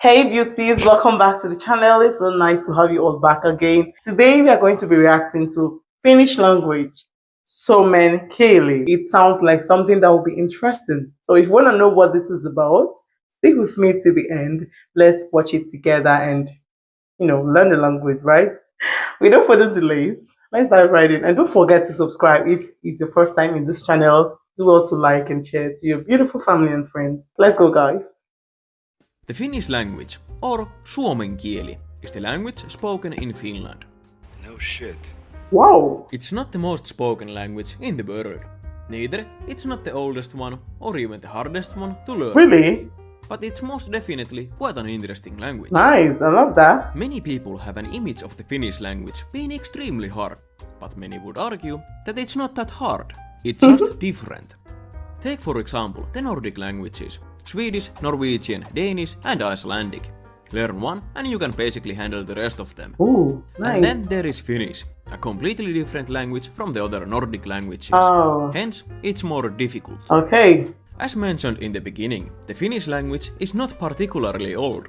Hey beauties, welcome back to the channel. It's so nice to have you all back again. Today we are going to be reacting to Finnish language, Suomen kieli. It sounds like something that will be interesting. So if you want to know what this is about, stick with me to the end. Let's watch it together and learn the language, right? Without further delays, let's dive right in. And don't forget to subscribe if it's your first time in this channel. Do well to like and share to your beautiful family and friends. Let's go, guys. The Finnish language, or Suomen kieli, is the language spoken in Finland. No shit. Wow. It's not the most spoken language in the world. Neither it's not the oldest one or even the hardest one to learn. Really? But it's most definitely quite an interesting language. Nice, I love that. Many people have an image of the Finnish language being extremely hard, but many would argue that it's not that hard, it's just different. Take for example the Nordic languages, Swedish, Norwegian, Danish and Icelandic. Learn one and you can basically handle the rest of them. Ooh, nice. And then there is Finnish, a completely different language from the other Nordic languages. Oh. Hence, it's more difficult. Okay. As mentioned in the beginning, the Finnish language is not particularly old.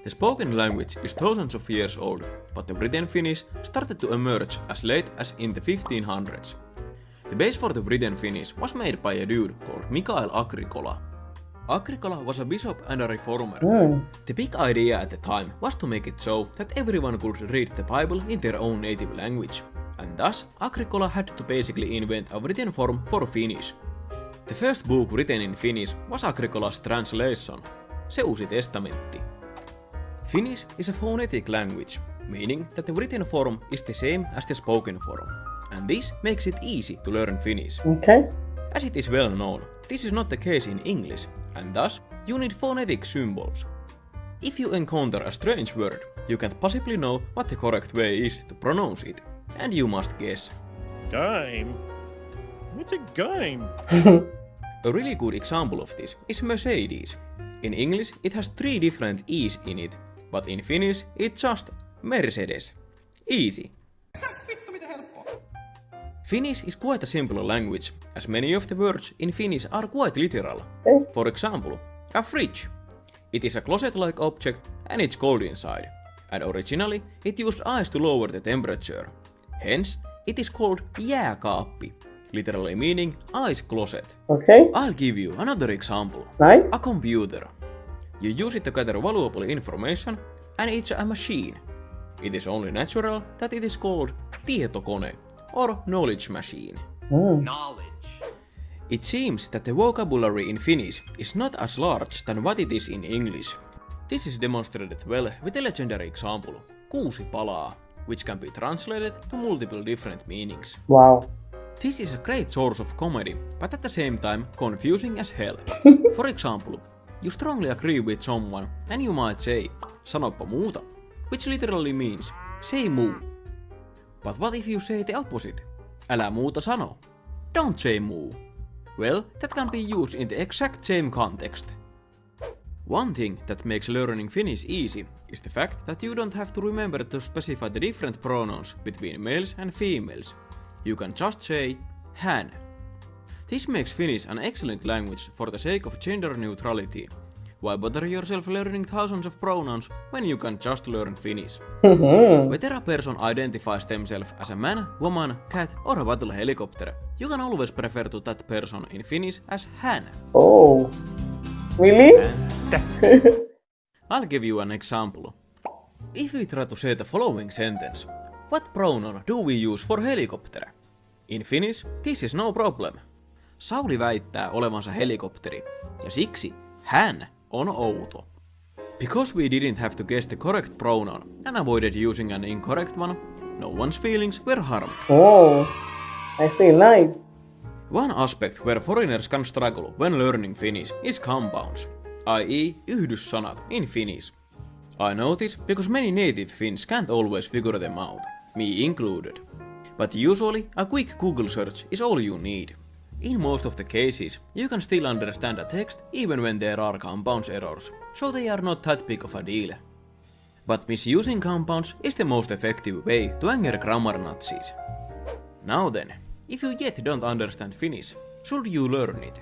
The spoken language is thousands of years old, but the written Finnish started to emerge as late as in the 1500s. The base for the written Finnish was made by a dude called Mikael Agricola. Agricola was a bishop and a reformer. The big idea at the time was to make it so that everyone could read the Bible in their own native language, and thus Agricola had to basically invent a written form for Finnish. The first book written in Finnish was Agricola's translation, se Uusi Testamentti. Finnish is a phonetic language, meaning that the written form is the same as the spoken form, and this makes it easy to learn Finnish. Okay. As it is well known, this is not the case in English, and thus you need phonetic symbols. If you encounter a strange word, you can't possibly know what the correct way is to pronounce it, and you must guess. Game? What's a game? A really good example of this is Mercedes. In English it has 3 different E's in it, but in Finnish it's just Mercedes. Easy. Finnish is quite a simple language, as many of the words in Finnish are quite literal. For example, a fridge. It is a closet-like object and it's cold inside. And originally it used ice to lower the temperature. Hence, it is called jääkaappi, literally meaning ice closet. Okay. I'll give you another example. Nice. A computer. You use it to gather valuable information and it's a machine. It is only natural that it is called tietokone or knowledge machine. Knowledge. It seems that the vocabulary in Finnish is not as large than what it is in English. This is demonstrated well with the legendary example, kuusi palaa, which can be translated to multiple different meanings. Wow. This is a great source of comedy, but at the same time confusing as hell. For example, you strongly agree with someone and you might say, sanoppa muuta, which literally means, say muu. But what if you say the opposite? Älä muuta sano. Don't say muu. Well, that can be used in the exact same context. One thing that makes learning Finnish easy is the fact that you don't have to remember to specify the different pronouns between males and females. You can just say hän. This makes Finnish an excellent language for the sake of gender neutrality. Why bother yourself learning thousands of pronouns when you can just learn Finnish? Whether a person identifies themselves as a man, woman, cat or a battle helicopter, you can always refer to that person in Finnish as hän. Oh. Really? I'll give you an example. If we try to say the following sentence, what pronoun do we use for helicopter? In Finnish, this is no problem. Sauli väittää olevansa helikopteri, ja siksi hän on outo. Because we didn't have to guess the correct pronoun and avoided using an incorrect one, no one's feelings were harmed. Oh. I see. Nice. One aspect where foreigners can struggle when learning Finnish is compounds, i.e. yhdyssanat in Finnish. I know this because many native Finns can't always figure them out, me included. But usually a quick Google search is all you need. In most of the cases, you can still understand a text even when there are compounds errors, so they are not that big of a deal. But misusing compounds is the most effective way to anger grammar Nazis. Now then, if you yet don't understand Finnish, should you learn it?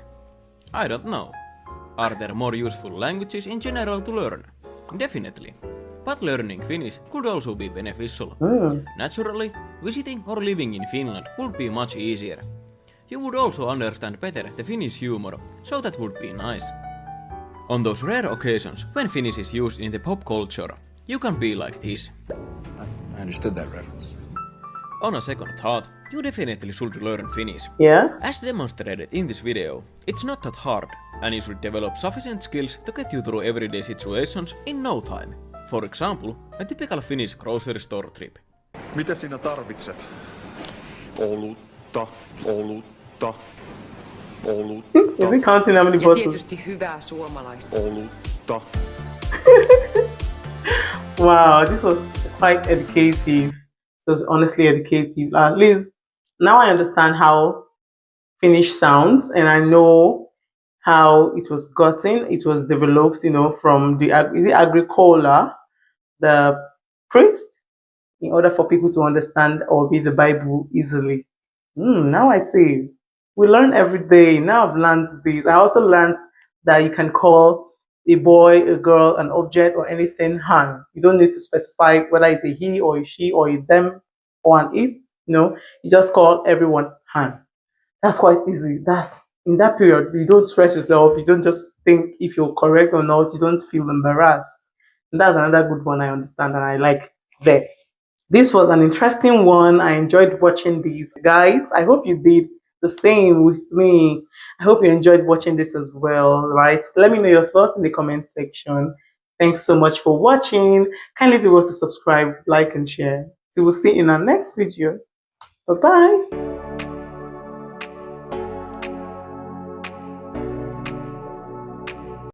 I don't know. Are there more useful languages in general to learn? Definitely. But learning Finnish could also be beneficial. Naturally, visiting or living in Finland would be much easier. You would also understand better the Finnish humor, so that would be nice. On those rare occasions when Finnish is used in the pop culture, you can be like this. I understood that reference. On a second thought, you definitely should learn Finnish. Yeah? As demonstrated in this video, it's not that hard, and you should develop sufficient skills to get you through everyday situations in no time. For example, a typical Finnish grocery store trip. Mitä sinä tarvitset? Olutta, olutta, olutta, Is it counting how many Ja bottles? tietysti hyvää suomalaista. olutta. Wow, this was quite educative. It was honestly educative. At least now I understand how Finnish sounds, and I know how it was gotten. It was developed, from the is it Agricola, the priest, in order for people to understand or read the Bible easily. Now I see. We learn every day. Now I've learned this. I also learned that you can call a boy, a girl, an object, or anything han. You don't need to specify whether it's a he or a she or a them or an it. You just call everyone han. That's quite easy. That's in that period. You don't stress yourself. You don't just think if you're correct or not. You don't feel embarrassed. And that's another good one I understand and I like there. This was an interesting one. I enjoyed watching these. Guys, I hope you did the same with me. I hope you enjoyed watching this as well, right? Let me know your thoughts in the comment section. Thanks so much for watching. Kindly do also subscribe, like, and share. So we'll see you in our next video. Bye-bye.